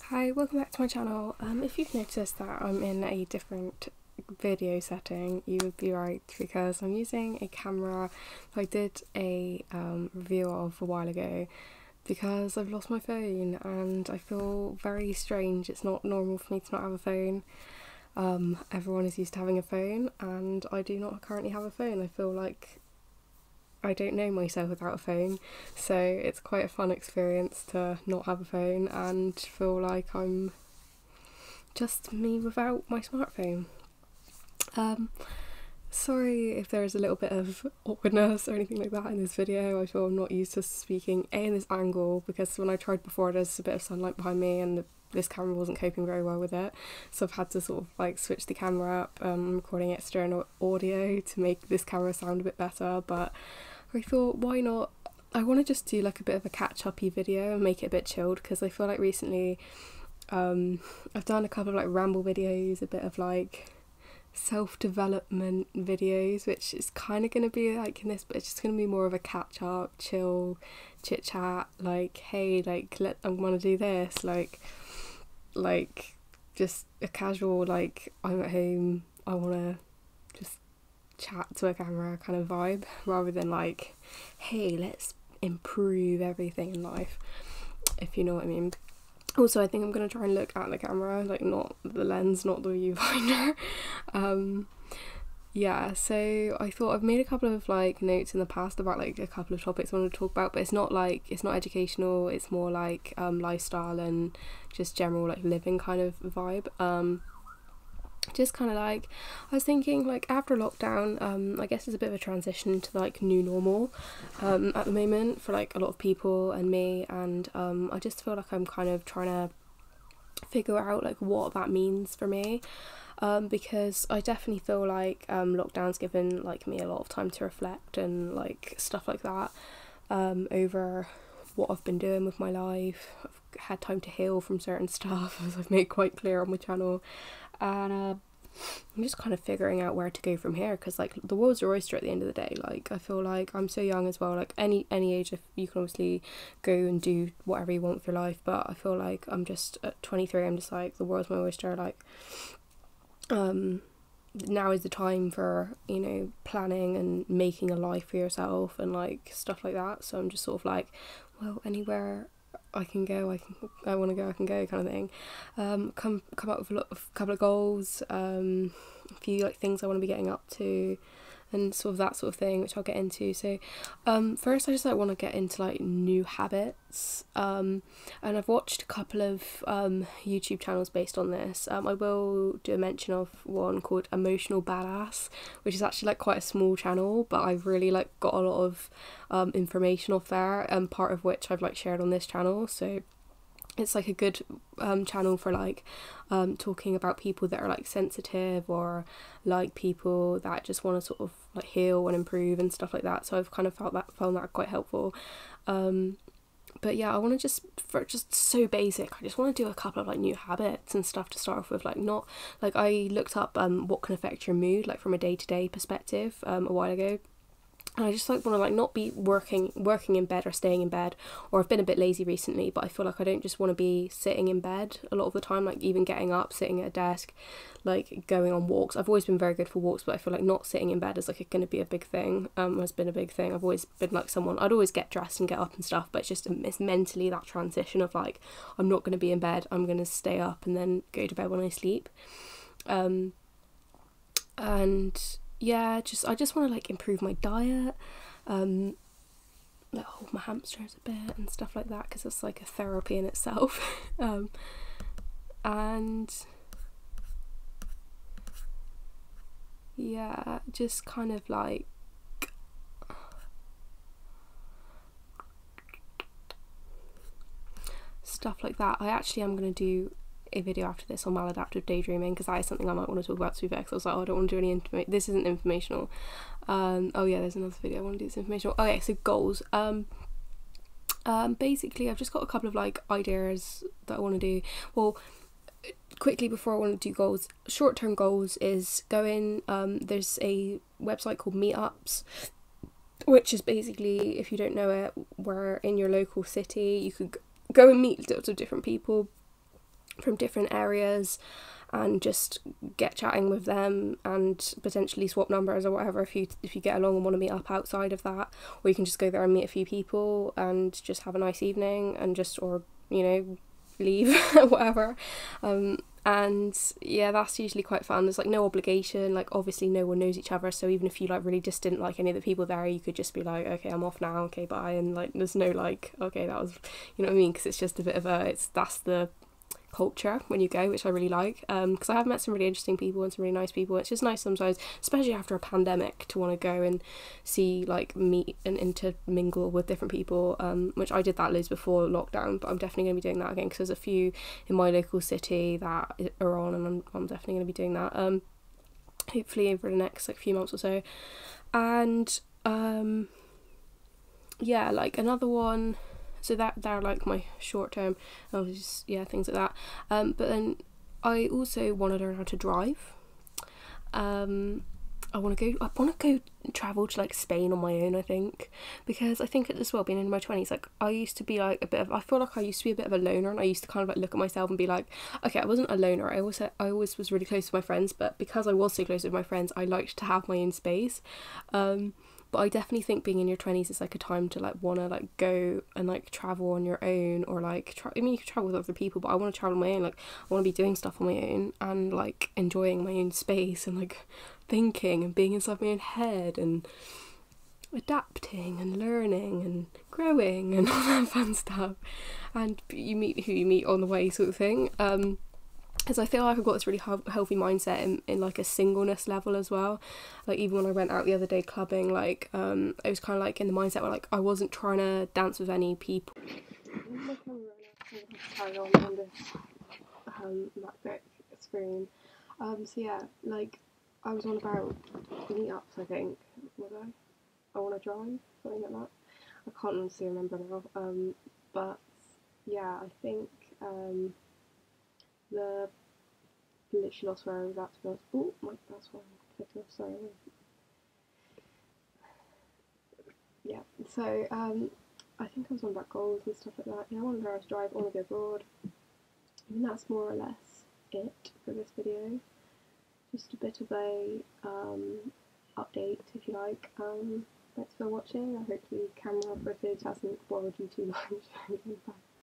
Hi, welcome back to my channel. If you've noticed that I'm in a different video setting, you would be right, because I'm using a camera I did a review of a while ago because I've lost my phone and I feel very strange. It's not normal for me to not have a phone. Everyone is used to having a phone and I do not currently have a phone. I feel like I don't know myself without a phone, so it's quite a fun experience to not have a phone and feel like I'm just me without my smartphone. Sorry if there is a little bit of awkwardness or anything like that in this video. I feel I'm not used to speaking in this angle because when I tried before there's a bit of sunlight behind me and this camera wasn't coping very well with it, so I've had to sort of like switch the camera up. I'm recording external audio to make this camera sound a bit better, but I thought, why not? I want to just do like a bit of a catch-uppy video and make it a bit chilled, because I feel like recently I've done a couple of like ramble videos, a bit of like self-development videos, which is kind of going to be like in this, but it's just going to be more of a catch-up, chill, chit-chat, like, hey, like, I'm going to do this, like just a casual, like, I'm at home, I want to just chat to a camera kind of vibe, rather than like, hey, let's improve everything in life, if you know what I mean. Also, I think I'm going to try and look at the camera, like not the lens, not the viewfinder. Yeah, so I thought I've made a couple of like notes in the past about like a couple of topics I want to talk about, but it's not educational, it's more like lifestyle and just general like living kind of vibe. Just kind of like, I was thinking like after lockdown, I guess it's a bit of a transition to like new normal at the moment for like a lot of people and me, and I just feel like I'm kind of trying to figure out like what that means for me, because I definitely feel like lockdown's given like me a lot of time to reflect and like stuff like that, over what I've been doing with my life. I've had time to heal from certain stuff, as I've made quite clear on my channel, and I'm just kind of figuring out where to go from here, because like the world's your oyster at the end of the day. Like I feel like I'm so young as well, like any age, if you can obviously go and do whatever you want with your life, but I feel like I'm just at 23, I'm just like, the world's my oyster, like now is the time for, you know, planning and making a life for yourself and like stuff like that. So I'm just sort of like, well, anywhere I can go, I want to go, I can go, kind of thing. Come up with a couple of goals, a few like things I want to be getting up to, and sort of that sort of thing, which I'll get into. So first I just like want to get into like new habits, and I've watched a couple of YouTube channels based on this. I will do a mention of one called Emotional Badass, which is actually like quite a small channel, but I've really like got a lot of information off there, and part of which I've like shared on this channel. So it's like a good channel for like talking about people that are like sensitive, or like people that just want to sort of like heal and improve and stuff like that. So I've kind of found that quite helpful. But yeah, I want to just so basic, I just want to do a couple of like new habits and stuff to start off with. Like, not like, I looked up what can affect your mood like from a day-to-day perspective a while ago. And I just like want to like not be working in bed or staying in bed, or I've been a bit lazy recently, but I feel like I don't just want to be sitting in bed a lot of the time, like even getting up, sitting at a desk, like going on walks. I've always been very good for walks, but I feel like not sitting in bed is like going to be a big thing, has been a big thing. I've always been like someone, I'd always get dressed and get up and stuff, but it's just, it's mentally that transition of like, I'm not going to be in bed, I'm going to stay up and then go to bed when I sleep. And yeah, I just want to like improve my diet, like hold my hamsters a bit and stuff like that, because it's like a therapy in itself. And yeah, just kind of like stuff like that. I actually am going to do a video after this on maladaptive daydreaming, because that is something I might want to talk about, to be fair, because I was like, oh, I don't want to do any this isn't informational. Oh yeah, there's another video I want to do that's informational. Okay, so goals. Basically I've just got a couple of like ideas that I want to do. Well, quickly before I want to do goals, short-term goals is going, there's a website called Meetups, which is basically, if you don't know it, where in your local city you could go and meet lots of different people from different areas and just get chatting with them and potentially swap numbers or whatever if you get along and want to meet up outside of that, or you can just go there and meet a few people and just have a nice evening and just, or you know, leave whatever. And yeah, that's usually quite fun. There's like no obligation, like obviously no one knows each other, so even if you like really just didn't like any of the people there, you could just be like, okay, I'm off now, okay, bye, and like there's no like, okay, that was, you know what I mean, because it's just a bit of a, that's the culture when you go, which I really like, because I have met some really interesting people and some really nice people. It's just nice sometimes, especially after a pandemic, to want to go and see, like, meet and intermingle with different people, which I did that loads before lockdown, but I'm definitely going to be doing that again because there's a few in my local city that are on, and I'm definitely going to be doing that, hopefully over the next like few months or so. And yeah, like another one, so that they're like my short term, just, yeah, things like that. But then I also want to learn how to drive. I want to go travel to like Spain on my own, I think, because I think as well, being in my 20s, like I used to be like I feel like I used to be a bit of a loner, and I used to kind of like look at myself and be like, okay, I wasn't a loner, I always was really close to my friends, but because I was so close with my friends, I liked to have my own space. But I definitely think being in your 20s is like a time to like want to like go and like travel on your own, or like I mean, you can travel with other people, but I want to travel on my own. Like I want to be doing stuff on my own and like enjoying my own space and like thinking and being inside my own head and adapting and learning and growing and all that fun stuff. And you meet who you meet on the way, sort of thing. Because I feel like I've got this really healthy mindset in like a singleness level as well. Like even when I went out the other day clubbing, like I was kind of like in the mindset where like I wasn't trying to dance with any people. My camera right now, carry on this MacBook screen. So yeah, like I was on about meetups, I think. Was I want to drive, something like that. I can't honestly remember now. But yeah, I think the literally lost where I was at, to be honest. Oh, that's why I'm clicking off, sorry. Yeah, so I think I was on about goals and stuff like that. Yeah, I want to learn how to drive, I want to go abroad. And that's more or less it for this video. Just a bit of a update, if you like. Thanks for watching. I hope the camera footage hasn't bothered you too much.